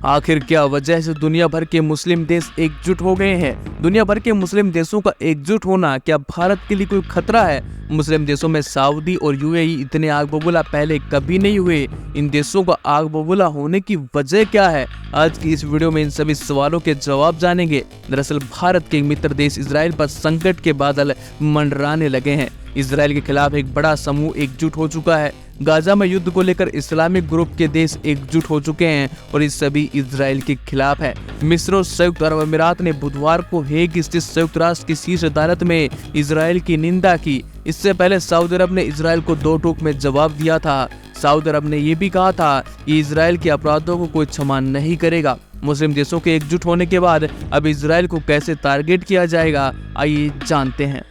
आखिर क्या वजह से दुनिया भर के मुस्लिम देश एकजुट हो गए हैं? दुनिया भर के मुस्लिम देशों का एकजुट होना क्या भारत के लिए कोई खतरा है? मुस्लिम देशों में सऊदी और यूएई इतने आग बबूला पहले कभी नहीं हुए। इन देशों का आग बबूला होने की वजह क्या है? आज की इस वीडियो में इन सभी सवालों के जवाब जानेंगे। दरअसल भारत के मित्र देश इजराइल पर संकट के बादल मंडराने लगे हैं। इजराइल के खिलाफ एक बड़ा समूह एकजुट हो चुका है। गाजा में युद्ध को लेकर इस्लामिक ग्रुप के देश एकजुट हो चुके हैं और ये सभी इजराइल के खिलाफ है। मिस्र और संयुक्त अरब अमीरात ने बुधवार को हेग स्थित संयुक्त राष्ट्र की शीर्ष अदालत में इजराइल की निंदा की। इससे पहले सऊदी अरब ने इजराइल को दो टूक में जवाब दिया था। सऊदी अरब ने यह भी कहा था कि इजराइल के अपराधों को कोई क्षमा नहीं करेगा। मुस्लिम देशों के एकजुट होने के बाद अब इजराइल को कैसे टारगेट किया जाएगा, आइए जानते हैं।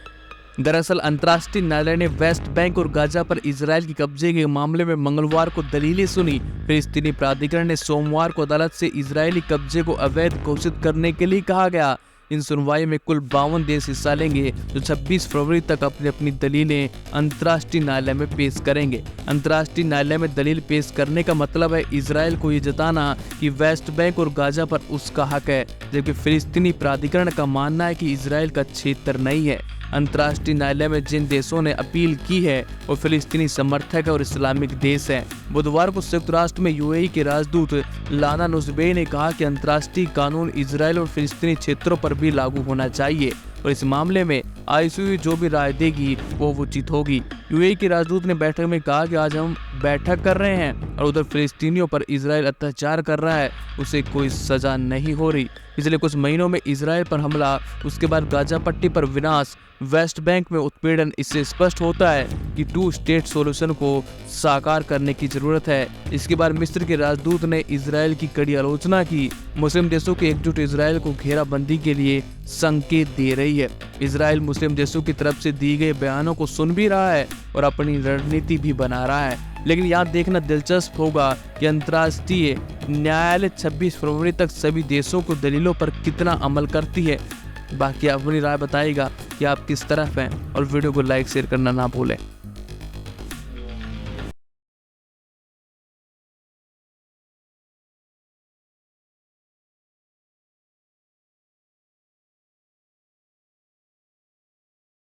दरअसल अंतर्राष्ट्रीय न्यायालय ने वेस्ट बैंक और गाजा पर इजराइल के कब्जे के मामले में मंगलवार को दलीलें सुनी। फिलिस्तीनी प्राधिकरण ने सोमवार को अदालत से इजरायली कब्जे को अवैध घोषित करने के लिए कहा गया। इन सुनवाई में कुल 52 देश हिस्सा लेंगे, जो 26 फरवरी तक अपनी अपनी दलीलें अंतर्राष्ट्रीय न्यायालय में पेश करेंगे। अंतर्राष्ट्रीय न्यायालय में दलील पेश करने का मतलब है इजराइल को ये जताना कि वेस्ट बैंक और गाजा पर उसका हक है, जबकि फिलिस्तीनी प्राधिकरण का मानना है कि इजराइल का क्षेत्र नहीं है। अंतर्राष्ट्रीय न्यायालय में जिन देशों ने अपील की है वो फिलिस्तीनी समर्थक और इस्लामिक देश हैं। बुधवार को संयुक्त राष्ट्र में यूएई के राजदूत लाना नुसबे ने कहा कि अंतर्राष्ट्रीय कानून इजराइल और फिलिस्तीनी क्षेत्रों पर भी लागू होना चाहिए और इस मामले में आईसीयू जो भी राय देगी वो उचित होगी। यूएई के राजदूत ने बैठक में कहा कि आज हम बैठक कर रहे हैं और उधर फिलिस्तीनियों पर इजराइल अत्याचार कर रहा है, उसे कोई सजा नहीं हो रही। पिछले कुछ महीनों में इजराइल पर हमला, उसके बाद गाजा पट्टी पर विनाश, वेस्ट बैंक में उत्पीड़न, इससे स्पष्ट होता है कि 2 स्टेट सॉल्यूशन को साकार करने की जरूरत है। इसके बाद मिस्र के राजदूत ने इजराइल की कड़ी आलोचना की। मुस्लिम देशों के एकजुट इजराइल को घेराबंदी के लिए संकेत दे रही है। इजराइल मुस्लिम देशों की तरफ से दी गए बयानों को सुन भी रहा है और अपनी रणनीति भी बना रहा है। लेकिन यहाँ देखना दिलचस्प होगा कि अंतर्राष्ट्रीय न्यायालय 26 फरवरी तक सभी देशों को दलीलों पर कितना अमल करती है। बाकी अपनी राय बताइएगा कि आप किस तरफ हैं और वीडियो को लाइक शेयर करना ना भूलें।